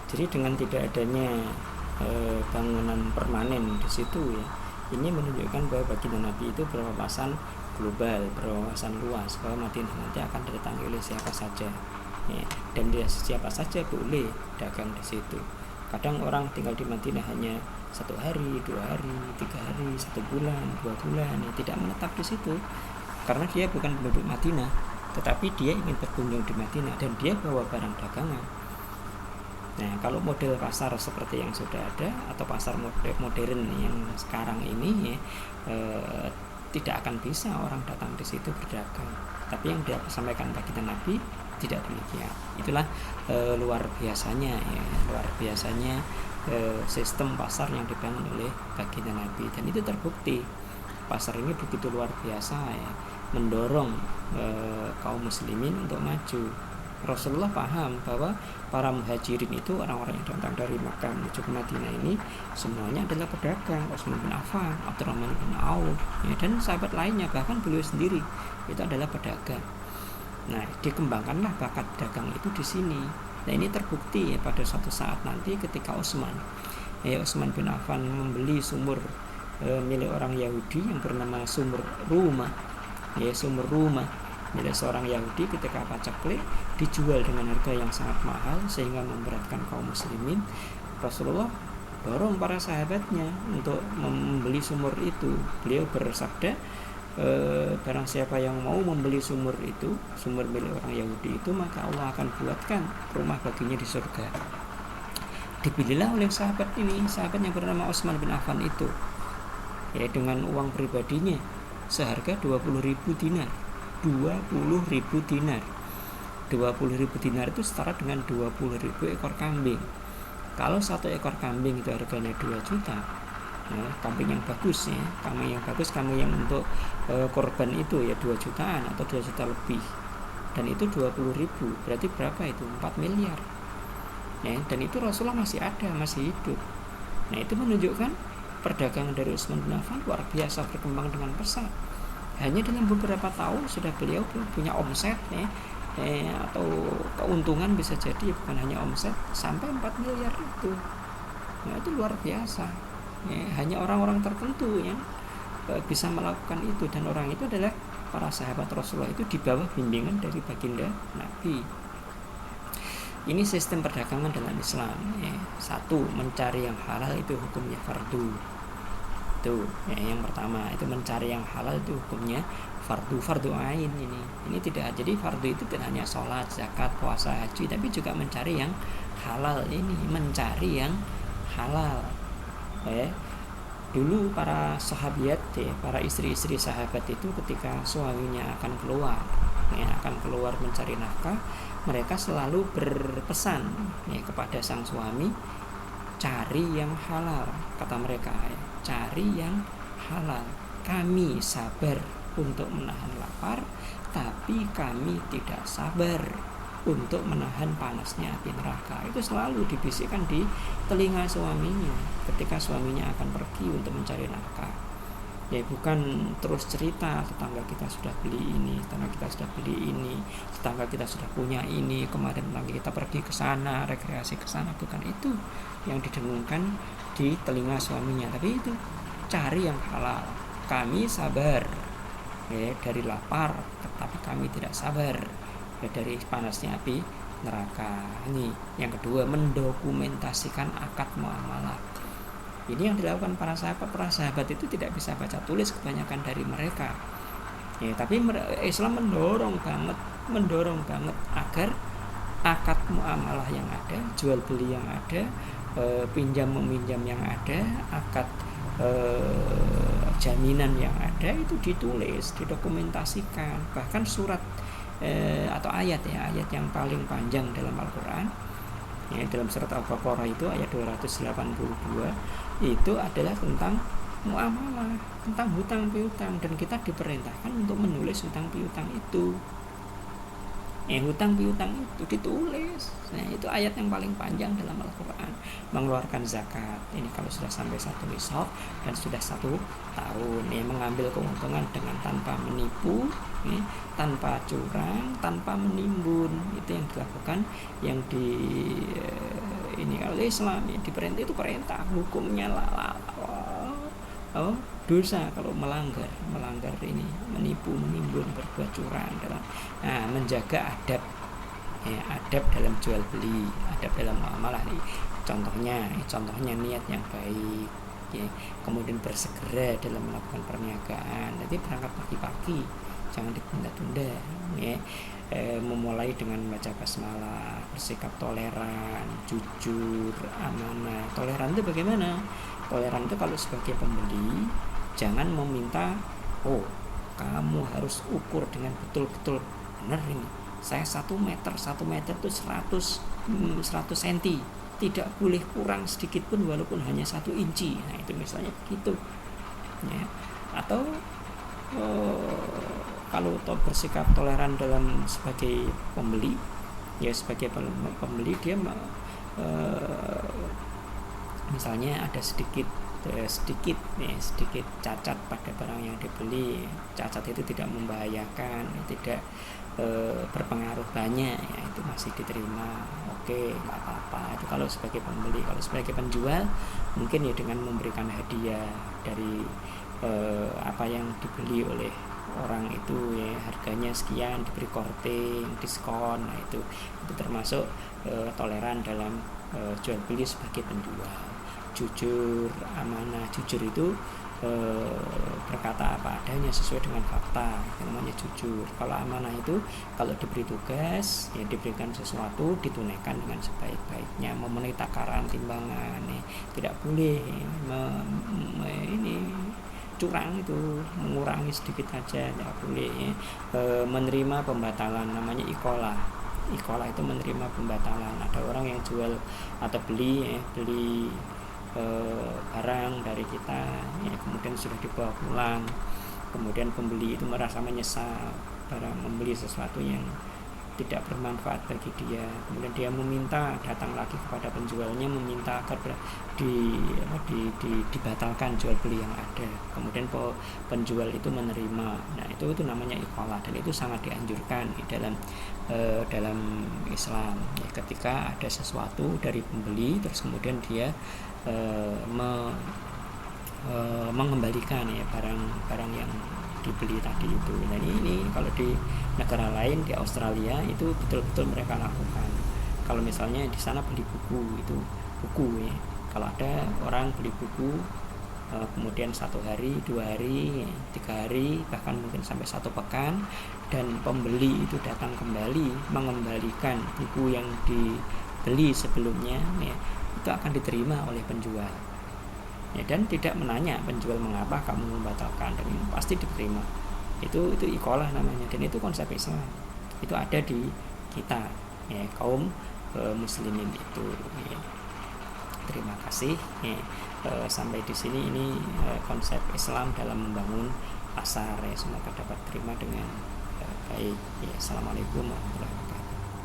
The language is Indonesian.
Jadi dengan tidak adanya bangunan permanen di situ ya, ini menunjukkan bahwa baginda Nabi itu berwawasan global, berwawasan luas, bahwa Madinah nanti akan didatangi oleh siapa saja ya, dan dia siapa saja boleh dagang di situ. Kadang orang tinggal di Madinah hanya 1 hari, 2 hari, 3 hari, 1 bulan, 2 bulan ya, tidak menetap di situ karena dia bukan penduduk Madinah, tetapi dia ingin berkunjung di Madinah dan dia bawa barang dagangan. Nah, kalau model pasar seperti yang sudah ada atau pasar modern yang sekarang ini ya, tidak akan bisa orang datang di situ berdagang. Tapi yang dia sampaikan baginda Nabi tidak demikian. Itulah luar biasanya ya, luar biasanya sistem pasar yang dibangun oleh baginda Nabi, dan itu terbukti. Pasar ini begitu luar biasa ya, mendorong kaum muslimin untuk maju. Rasulullah paham bahwa para muhajirin itu, orang-orang yang datang dari Makkah menuju ke Madinah ini semuanya adalah pedagang. Utsman bin Affan, Abdurrahman bin Auf ya, dan sahabat lainnya, bahkan beliau sendiri itu adalah pedagang. Nah, dikembangkanlah bakat dagang itu di sini. Nah, ini terbukti ya pada suatu saat nanti ketika Utsman bin Affan membeli sumur milik orang Yahudi yang bernama Sumur Rumah milik seorang Yahudi. Ketika paceklik dijual dengan harga yang sangat mahal sehingga memberatkan kaum muslimin, Rasulullah dorong para sahabatnya untuk membeli sumur itu. Beliau bersabda, barang siapa yang mau membeli sumur itu, sumur milik orang Yahudi itu, maka Allah akan buatkan rumah baginya di surga. Dibelilah oleh sahabat ini, sahabat yang bernama Utsman bin Affan itu ya, dengan uang pribadinya seharga 20.000 dinar. 20.000 dinar. 20.000 dinar itu setara dengan 20.000 ekor kambing. Kalau 1 ekor kambing itu harganya 2 juta ya, kambing yang bagus ya, kambing yang untuk korban itu ya 2 jutaan atau 2 juta lebih, dan itu 20.000, berarti berapa itu? 4 miliar ya, dan itu Rasulullah masih ada, masih hidup. Nah, itu menunjukkan perdagangan dari Utsman bin Affan luar biasa berkembang dengan pesat. Hanya dalam beberapa tahun sudah beliau punya omset ya, atau keuntungan bisa jadi bukan hanya omset sampai 4 miliar itu. Nah, itu luar biasa ya, hanya orang-orang tertentu yang bisa melakukan itu, dan orang itu adalah para sahabat Rasulullah itu di bawah bimbingan dari baginda Nabi. Ini sistem perdagangan dalam Islam ya. 1, mencari yang halal itu hukumnya fardu. Itu ya, yang pertama itu mencari yang halal itu hukumnya fardu ain. Ini tidak, jadi fardu itu tidak hanya sholat, zakat, puasa, haji, tapi juga mencari yang halal. Ini mencari yang halal ya. Dulu para sahabiat ya, para istri-istri sahabat itu ketika suaminya akan keluar mencari nafkah, mereka selalu berpesan ya, kepada sang suami, cari yang halal, kata mereka ya, cari yang halal. Kami sabar untuk menahan lapar, tapi kami tidak sabar untuk menahan panasnya api neraka. Itu selalu dibisikkan di telinga suaminya ketika suaminya akan pergi untuk mencari nafkah. Ya, bukan terus cerita tetangga kita sudah beli ini, tetangga kita sudah beli ini, tetangga kita sudah punya ini, kemarin lagi kita pergi ke sana, rekreasi ke sana. Bukan itu yang didengungkan di telinga suaminya, tapi itu cari yang halal. Kami sabar ya dari lapar, tetapi kami tidak sabar ya dari panasnya api neraka. Ini yang kedua, mendokumentasikan akad muamalah. Ini yang dilakukan para sahabat itu tidak bisa baca tulis kebanyakan dari mereka ya, tapi Islam mendorong banget agar akad muamalah yang ada, jual beli yang ada, pinjam meminjam yang ada, akad jaminan yang ada itu ditulis, didokumentasikan. Bahkan surat atau ayat yang paling panjang dalam Al-Quran ya, dalam surat Al-Baqarah itu ayat 282 itu adalah tentang muamalah, tentang hutang piutang, dan kita diperintahkan untuk menulis hutang piutang itu. Hutang piutang itu ditulis. Nah, itu ayat yang paling panjang dalam Al-Quran. Mengeluarkan zakat ini kalau sudah sampai 1 nisab dan sudah 1 tahun ya, mengambil keuntungan dengan tanpa menipu ya, tanpa curang, tanpa menimbun. Itu yang dilakukan, yang ini. Kalau Islam ya diperintah itu perintah, hukumnya dosa kalau melanggar ini, menipu, menimbun, berbuat curang dalam menjaga adab ya, adab dalam jual beli, adab dalam muamalah. Contohnya niat yang baik ya, kemudian bersegera dalam melakukan perniagaan. Nanti berangkat pagi-pagi, jangan ditunda-tunda ya. Memulai dengan membaca basmalah, bersikap toleran, jujur, amanah. Toleran itu bagaimana? Toleran itu kalau sebagai pembeli jangan meminta, oh kamu harus ukur dengan betul-betul benar ini. Saya 1 meter itu 100 cm, tidak boleh kurang sedikit pun walaupun hanya 1 inci. Nah itu misalnya begitu ya. Atau kalau bersikap toleran dalam sebagai pembeli ya, sebagai pembeli dia misalnya ada sedikit cacat pada barang yang dibeli. Cacat itu tidak membahayakan, tidak berpengaruh banyak ya, itu masih diterima, oke, nggak apa-apa. Itu kalau sebagai pembeli. Kalau sebagai penjual mungkin ya dengan memberikan hadiah dari apa yang dibeli oleh orang itu ya, harganya sekian, diberi korting, diskon. Nah itu termasuk toleran dalam jual beli sebagai penjual. Jujur, amanah. Jujur itu berkata apa adanya sesuai dengan fakta, namanya jujur. Kalau amanah itu kalau diberi tugas ya, diberikan sesuatu ditunaikan dengan sebaik-baiknya, memenuhi takaran timbangan ya. Tidak boleh curang, itu mengurangi sedikit aja, tidak boleh ya. Menerima pembatalan, namanya ikolah itu menerima pembatalan. Ada orang yang jual atau beli barang dari kita ya, kemudian sudah dibawa pulang, kemudian pembeli itu merasa menyesal membeli sesuatu yang tidak bermanfaat bagi dia, kemudian dia datang lagi kepada penjualnya meminta agar dibatalkan jual beli yang ada. Kemudian penjual itu menerima. Nah itu namanya iqalah, dan itu sangat dianjurkan di dalam Islam ya, ketika ada sesuatu dari pembeli terus kemudian dia mengembalikan ya barang yang dibeli tadi itu. Dan ini kalau di negara lain, di Australia itu betul-betul mereka lakukan. Kalau misalnya di sana beli buku ya, kalau ada orang beli buku kemudian 1 hari, 2 hari, 3 hari, bahkan mungkin sampai 1 pekan, dan pembeli itu datang kembali mengembalikan buku yang dibeli sebelumnya ya, itu akan diterima oleh penjual ya, dan tidak menanya penjual mengapa kamu membatalkan, dan ini pasti diterima. Itu iqalah namanya, dan itu konsep Islam, itu ada di kita ya, kaum muslimin itu ya. Terima kasih ya. Sampai di sini ini konsep Islam dalam membangun pasar ya, semoga dapat terima dengan baik ya. Assalamualaikum warahmatullahi wabarakatuh.